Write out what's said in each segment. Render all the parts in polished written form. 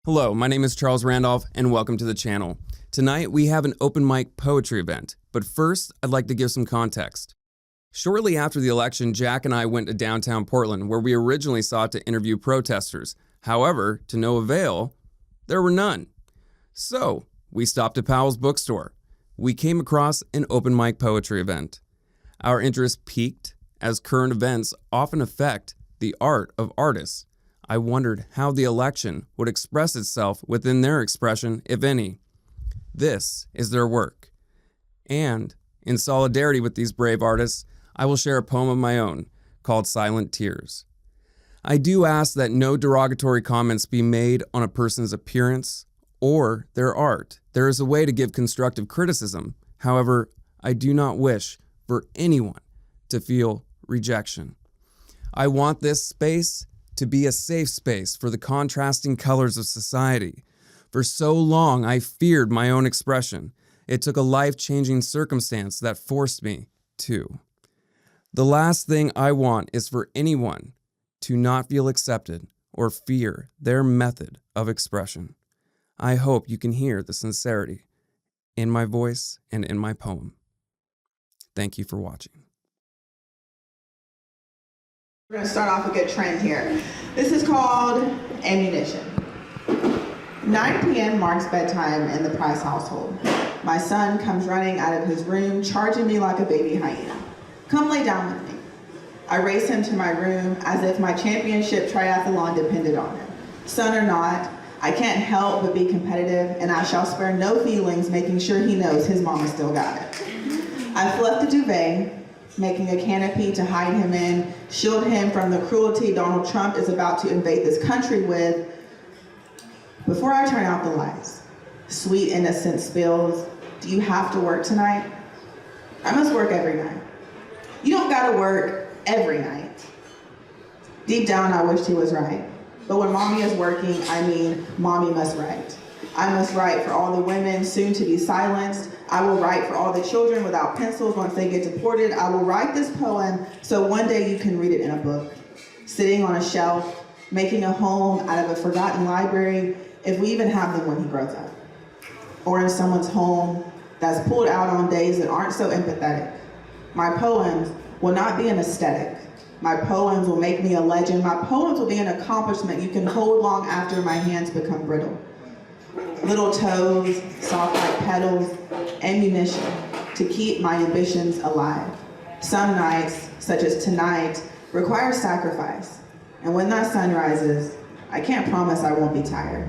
Hello, my name is Charles Randolph, and welcome to the channel. Tonight, we have an open mic poetry event, but first, I'd like to give some context. Shortly after the election, Jack and I went to downtown Portland, where we originally sought to interview protesters. However, to no avail, there were none. So, we stopped at Powell's bookstore. We came across an open mic poetry event. Our interest piqued, as current events often affect the art of artists. I wondered how the election would express itself within their expression, if any. This is their work. And, in solidarity with these brave artists, I will share a poem of my own, called Silent Tears. I do ask that no derogatory comments be made on a person's appearance or their art. There is a way to give constructive criticism. However, I do not wish for anyone to feel rejection. I want this space to be a safe space for the contrasting colors of society. For so long, I feared my own expression. It took a life-changing circumstance that forced me to. The last thing I want is for anyone to not feel accepted or fear their method of expression. I hope you can hear the sincerity in my voice and in my poem. Thank you for watching. We're going to start off a good trend here. This is called ammunition. 9 p.m. marks bedtime in the Price household. My son comes running out of his room, charging me like a baby hyena. Come lay down with me. I race him to my room as if my championship triathlon depended on it. Son or not, I can't help but be competitive, and I shall spare no feelings making sure he knows his mama still got it. I've left the duvet, making a canopy to hide him in, shield him from the cruelty Donald Trump is about to invade this country with. Before I turn out the lights, sweet innocent spills, do you have to work tonight? I must work every night. You don't gotta work every night. Deep down, I wished he was right. But when mommy is working, I mean mommy must write. I must write for all the women soon to be silenced. I will write for all the children without pencils once they get deported. I will write this poem so one day you can read it in a book. Sitting on a shelf, making a home out of a forgotten library, if we even have them when he grows up. Or in someone's home that's pulled out on days that aren't so empathetic. My poems will not be an aesthetic. My poems will make me a legend. My poems will be an accomplishment you can hold long after my hands become brittle. Little toes, soft like petals, ammunition to keep my ambitions alive. Some nights, such as tonight, require sacrifice. And when that sun rises, I can't promise I won't be tired.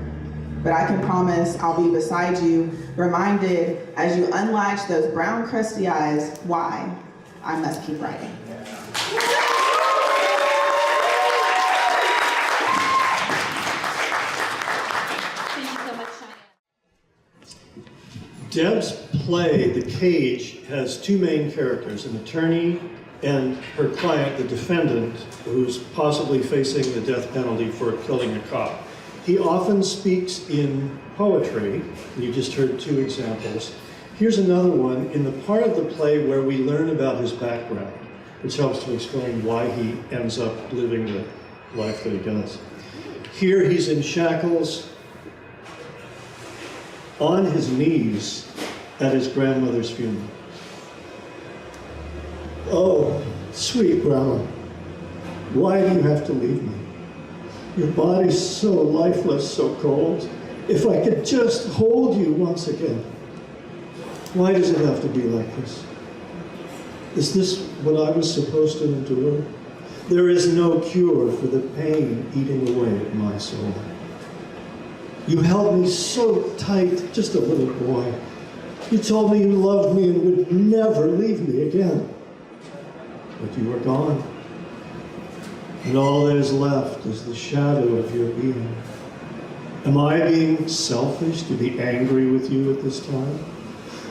But I can promise I'll be beside you, reminded as you unlatch those brown crusty eyes why I must keep writing. Deb's play, The Cage, has two main characters, an attorney and her client, the defendant, who's possibly facing the death penalty for killing a cop. He often speaks in poetry. You just heard two examples. Here's another one in the part of the play where we learn about his background, which helps to explain why he ends up living the life that he does. Here he's in shackles, on his knees at his grandmother's funeral. Oh, sweet grandma, why do you have to leave me? Your body's so lifeless, so cold. If I could just hold you once again. Why does it have to be like this? Is this what I was supposed to endure? There is no cure for the pain eating away at my soul. You held me so tight, just a little boy. You told me you loved me and would never leave me again. But you are gone. And all that is left is the shadow of your being. Am I being selfish to be angry with you at this time?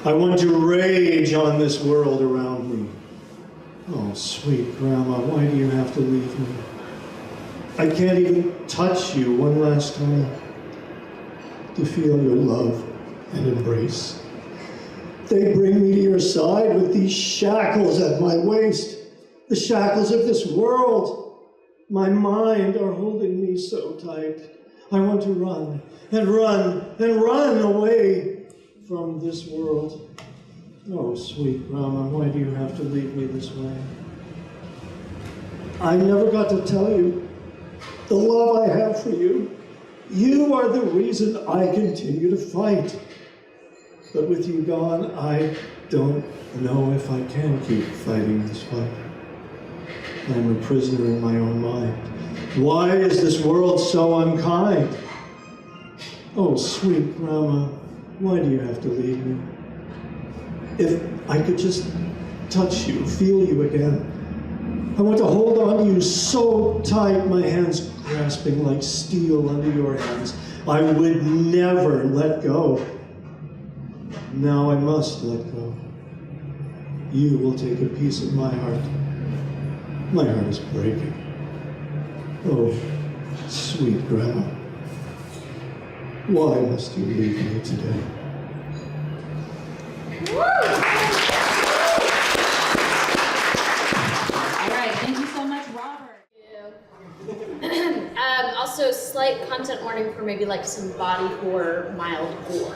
I want to rage on this world around me. Oh, sweet grandma, why do you have to leave me? I can't even touch you one last time to feel your love and embrace. They bring me to your side with these shackles at my waist, the shackles of this world. My mind are holding me so tight. I want to run and run and run away from this world. Oh, sweet Grandma, why do you have to leave me this way? I never got to tell you the love I have for you. You are the reason I continue to fight. But with you gone, I don't know if I can keep fighting this fight. I'm a prisoner in my own mind. Why is this world so unkind? Oh, sweet Grandma, why do you have to leave me? If I could just touch you, feel you again. I want to hold on to you so tight, my hands grasping like steel under your hands. I would never let go. Now I must let go. You will take a piece of my heart. My heart is breaking. Oh, sweet Grandma, why must you leave me today? Also, slight content warning for maybe like some body horror, mild gore.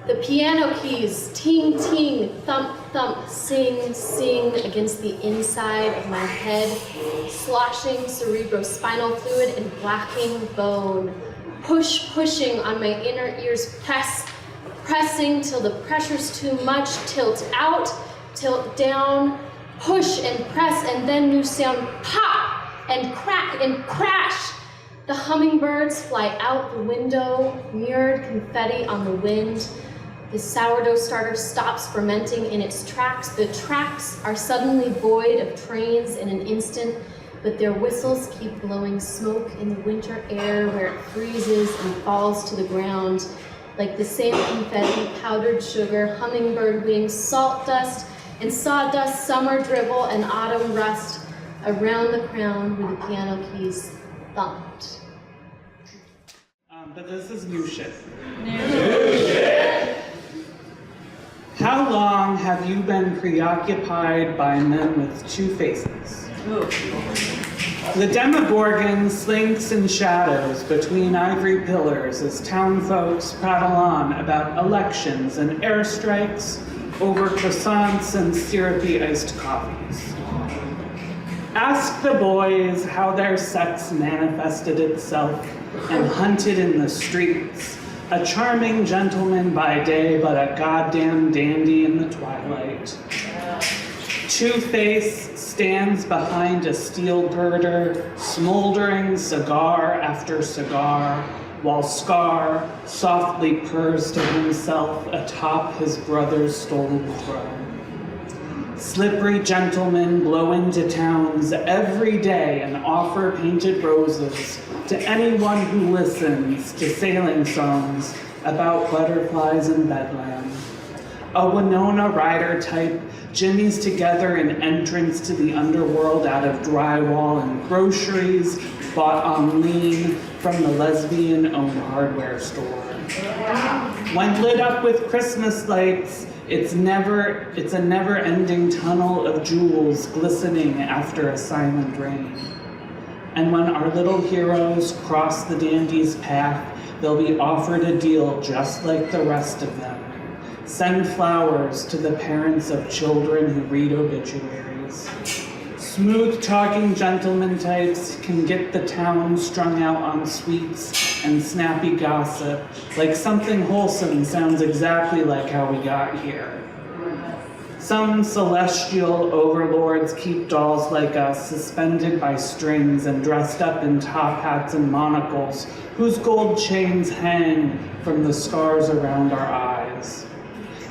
The piano keys, ting, ting, thump, thump, sing, sing against the inside of my head, sloshing cerebrospinal fluid and blacking bone. Push, pushing on my inner ears, pressing till the pressure's too much, tilt out, tilt down, push and press, and then new sound, pop! And crack and crash. The hummingbirds fly out the window, mirrored confetti on the wind. The sourdough starter stops fermenting in its tracks. The tracks are suddenly void of trains in an instant, but their whistles keep blowing smoke in the winter air where it freezes and falls to the ground. Like the same confetti, powdered sugar, hummingbird wings, salt dust, and sawdust, summer drivel, and autumn rust. Around the crown where the piano keys thumped. But this is new shit. New shit! How long have you been preoccupied by men with two faces? Ooh. The Demogorgon slinks in shadows between ivory pillars as town folks prattle on about elections and airstrikes over croissants and syrupy iced coffees. Ask the boys how their sex manifested itself and hunted in the streets. A charming gentleman by day, but a goddamn dandy in the twilight. Two-Face stands behind a steel girder, smoldering cigar after cigar, while Scar softly purrs to himself atop his brother's stolen throne. Slippery gentlemen blow into towns every day and offer painted roses to anyone who listens to sailing songs about butterflies in Bedlam. A Winona Ryder type jimmies together an entrance to the underworld out of drywall and groceries bought on lean from the lesbian-owned hardware store. When lit up with Christmas lights, it's a never-ending tunnel of jewels glistening after a silent rain. And when our little heroes cross the dandy's path, they'll be offered a deal just like the rest of them. Send flowers to the parents of children who read obituaries. Smooth-talking gentleman types can get the town strung out on sweets and snappy gossip, like something wholesome sounds exactly like how we got here. Some celestial overlords keep dolls like us suspended by strings and dressed up in top hats and monocles, whose gold chains hang from the scars around our eyes.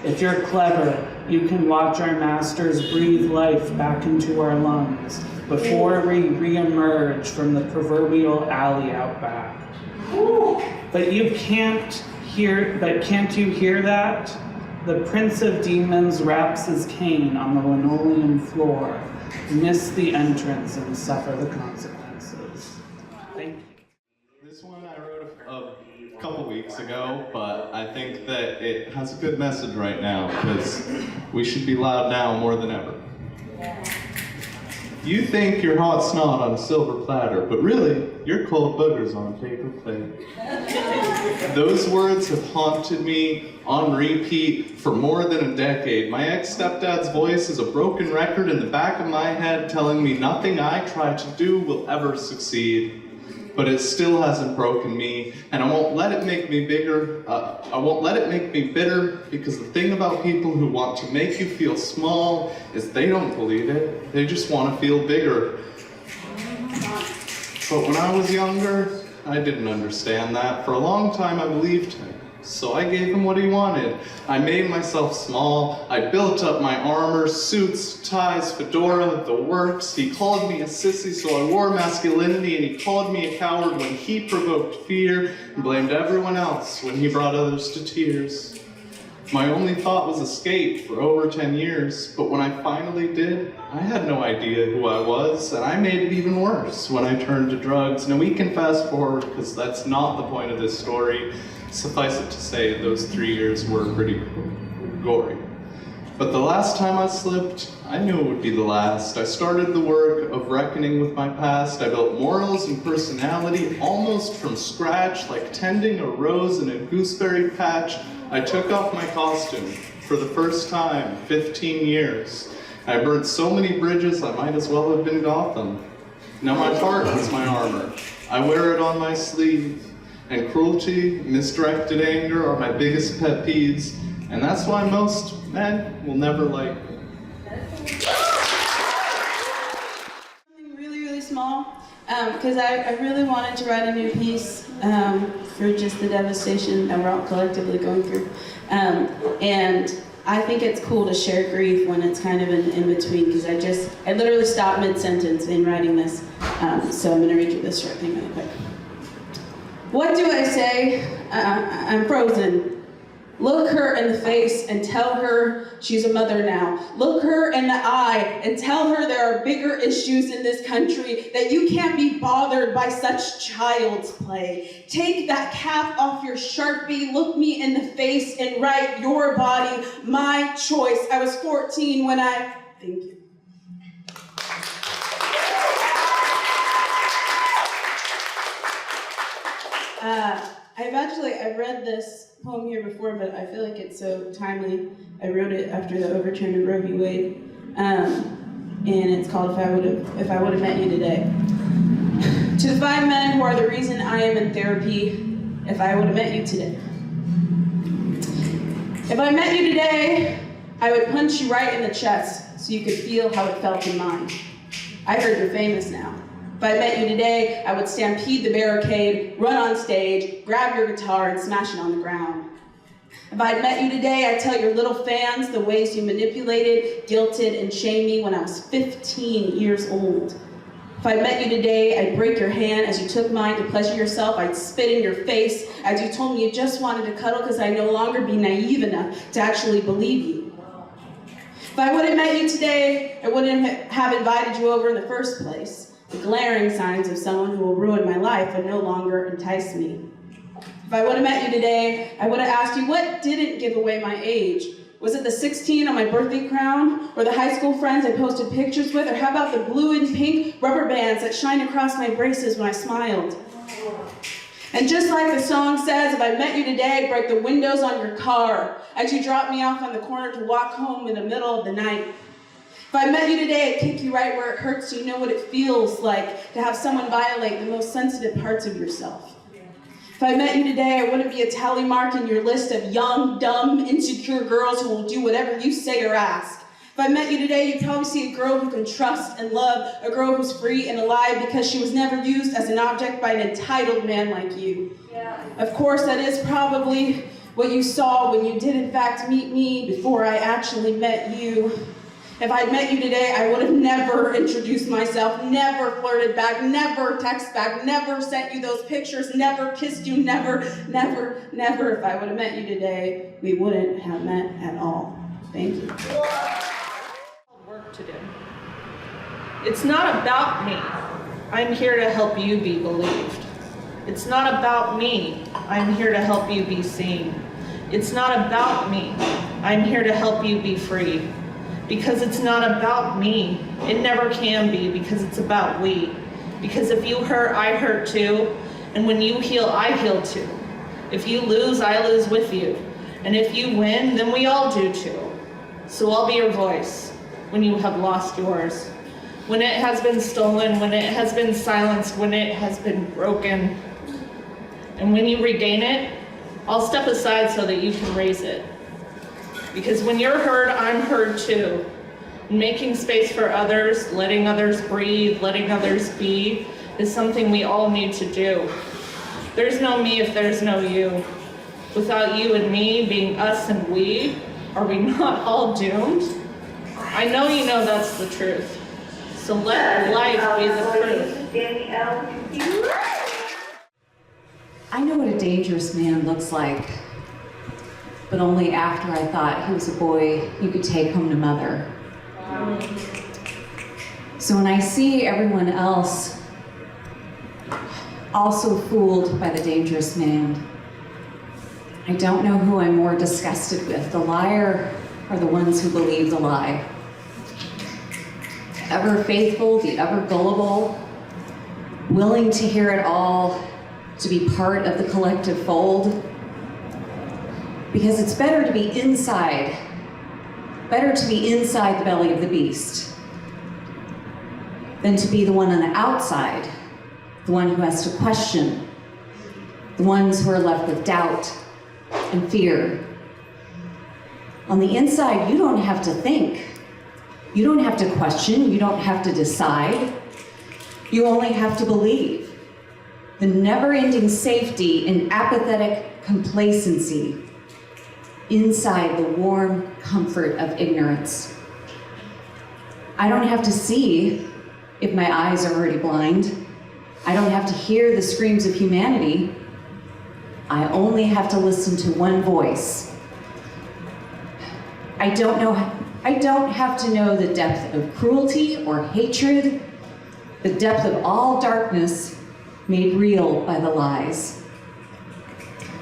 If you're clever, you can watch our masters breathe life back into our lungs before we re-emerge from the proverbial alley out back. But can't you hear that? The Prince of Demons wraps his cane on the linoleum floor, miss the entrance and suffer the consequences. Thank you. This one I wrote a couple weeks ago, but I think that it has a good message right now, because we should be loud now more than ever. You think you're hot snot on a silver platter, but really, you're cold boogers on a paper plate. Those words have haunted me on repeat for more than a decade. My ex-stepdad's voice is a broken record in the back of my head telling me nothing I try to do will ever succeed. But it still hasn't broken me, and I won't let it make me bigger. I won't let it make me bitter, because the thing about people who want to make you feel small is they don't believe it. They just want to feel bigger. But when I was younger, I didn't understand that. For a long time, I believed him. So I gave him what he wanted. I made myself small. I built up my armor, suits, ties, fedora, the works. He called me a sissy, so I wore masculinity, and he called me a coward when he provoked fear and blamed everyone else when he brought others to tears. My only thought was escape for over 10 years, but when I finally did, I had no idea who I was, and I made it even worse when I turned to drugs. Now we can fast forward, because that's not the point of this story. Suffice it to say, those 3 years were pretty gory. But the last time I slipped, I knew it would be the last. I started the work of reckoning with my past. I built morals and personality almost from scratch, like tending a rose in a gooseberry patch. I took off my costume for the first time, 15 years. I burned so many bridges, I might as well have been Gotham. Now my heart is my armor. I wear it on my sleeve. And cruelty, misdirected anger are my biggest pet peeves, and that's why most men will never like me. Something really, really small, because I really wanted to write a new piece for just the devastation that we're all collectively going through. And I think it's cool to share grief when it's kind of in between, because I literally stopped mid-sentence in writing this. So I'm gonna read you this short thing really quick. What do I say? I'm frozen. Look her in the face and tell her she's a mother now. Look her in the eye and tell her there are bigger issues in this country, that you can't be bothered by such child's play. Take that cap off your Sharpie, look me in the face and write your body, my choice. I was 14 when I... Thank you. I've read this poem here before, but I feel like it's so timely. I wrote it after the overturn of Roe v. Wade, and it's called If I Would Have Met You Today. To the 5 men who are the reason I am in therapy, if I would have met you today. If I met you today, I would punch you right in the chest so you could feel how it felt in mine. I heard you're famous now. If I met you today, I would stampede the barricade, run on stage, grab your guitar, and smash it on the ground. If I'd met you today, I'd tell your little fans the ways you manipulated, guilted, and shamed me when I was 15 years old. If I met you today, I'd break your hand as you took mine to pleasure yourself. I'd spit in your face as you told me you just wanted to cuddle because I'd no longer be naive enough to actually believe you. If I would have met you today, I wouldn't have invited you over in the first place. The glaring signs of someone who will ruin my life would no longer entice me. If I would have met you today, I would have asked you what didn't give away my age. Was it the 16 on my birthday crown, or the high school friends I posted pictures with, or how about the blue and pink rubber bands that shine across my braces when I smiled? And just like the song says, if I met you today, I'd break the windows on your car as you drop me off on the corner to walk home in the middle of the night. If I met you today, I'd kick you right where it hurts so you know what it feels like to have someone violate the most sensitive parts of yourself. If I met you today, I wouldn't be a tally mark in your list of young, dumb, insecure girls who will do whatever you say or ask. If I met you today, you'd probably see a girl who can trust and love, a girl who's free and alive because she was never used as an object by an entitled man like you. Yeah. Of course, that is probably what you saw when you did in fact meet me before I actually met you. If I'd met you today, I would have never introduced myself, never flirted back, never texted back, never sent you those pictures, never kissed you, never. If I would have met you today, we wouldn't have met at all. Thank you. Work to do. It's not about me. I'm here to help you be believed. It's not about me. I'm here to help you be seen. It's not about me. I'm here to help you be free. Because it's not about me. It never can be, because it's about we. Because if you hurt, I hurt too. And when you heal, I heal too. If you lose, I lose with you. And if you win, then we all do too. So I'll be your voice when you have lost yours. When it has been stolen, when it has been silenced, when it has been broken. And when you regain it, I'll step aside so that you can raise it. Because when you're heard, I'm heard too. And making space for others, letting others breathe, letting others be, is something we all need to do. There's no me if there's no you. Without you and me being us and we, are we not all doomed? I know you know that's the truth. So let life be the truth. I know what a dangerous man looks like, but only after I thought he was a boy you could take home to mother. So when I see everyone else also fooled by the dangerous man, I don't know who I'm more disgusted with, the liar or the ones who believe the lie. The ever faithful, the ever gullible, willing to hear it all, to be part of the collective fold. Because it's better to be inside the belly of the beast than to be the one on the outside, the one who has to question, the ones who are left with doubt and fear. On the inside, you don't have to think. You don't have to question. You don't have to decide. You only have to believe. The never-ending safety and apathetic complacency inside the warm comfort of ignorance. I don't have to see if my eyes are already blind. I don't have to hear the screams of humanity. I only have to listen to one voice. I don't have to know the depth of cruelty or hatred, the depth of all darkness made real by the lies.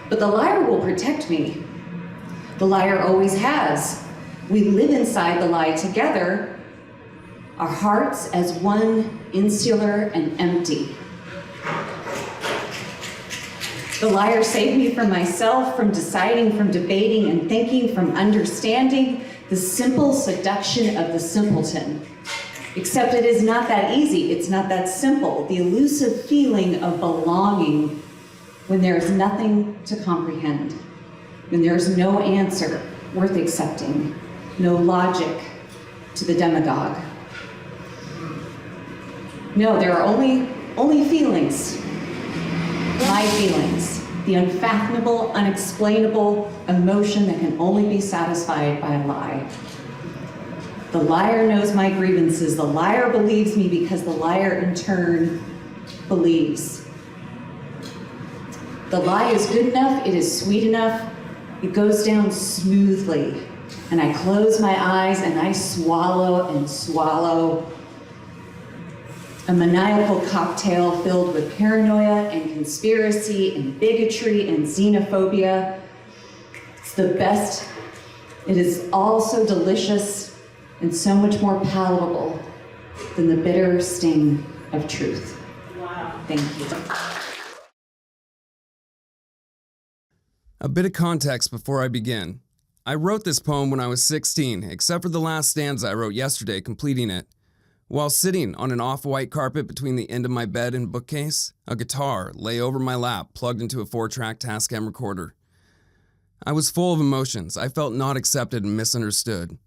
But the liar will protect me. The liar always has. We live inside the lie together, our hearts as one, insular and empty. The liar saved me from myself, from deciding, from debating and thinking, from understanding the simple seduction of the simpleton. Except it is not that easy, it's not that simple. The elusive feeling of belonging when there is nothing to comprehend, when there is no answer worth accepting, no logic to the demagogue. No, there are only feelings, my feelings, the unfathomable, unexplainable emotion that can only be satisfied by a lie. The liar knows my grievances. The liar believes me because the liar in turn believes. The lie is good enough, it is sweet enough, it goes down smoothly. And I close my eyes and I swallow and swallow a maniacal cocktail filled with paranoia and conspiracy and bigotry and xenophobia. It's the best. It is all so delicious and so much more palatable than the bitter sting of truth. Wow. Thank you. A bit of context before I begin. I wrote this poem when I was 16, except for the last stanza I wrote yesterday, completing it. While sitting on an off-white carpet between the end of my bed and bookcase, a guitar lay over my lap, plugged into a 4-track Tascam recorder. I was full of emotions. I felt not accepted and misunderstood.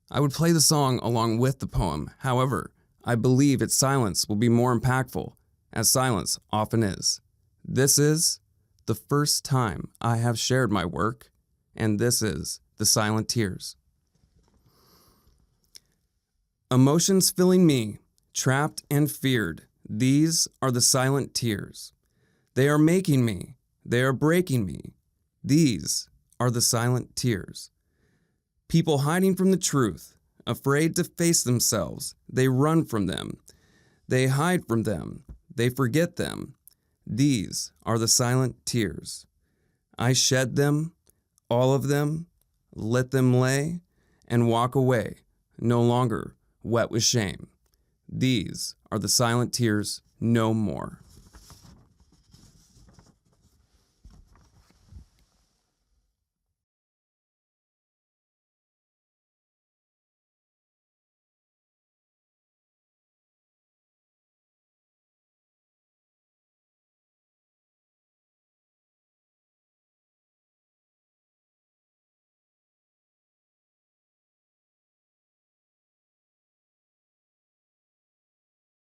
I would play the song along with the poem. However, I believe its silence will be more impactful, as silence often is. This is the first time I have shared my work, and this is The Silent Tears. Emotions filling me, trapped and feared, these are the silent tears. They are making me, they are breaking me, these are the silent tears. People hiding from the truth, afraid to face themselves, they run from them. They hide from them, they forget them. These are the silent tears. I shed them, all of them, let them lay, and walk away, no longer wet with shame. These are the silent tears no more.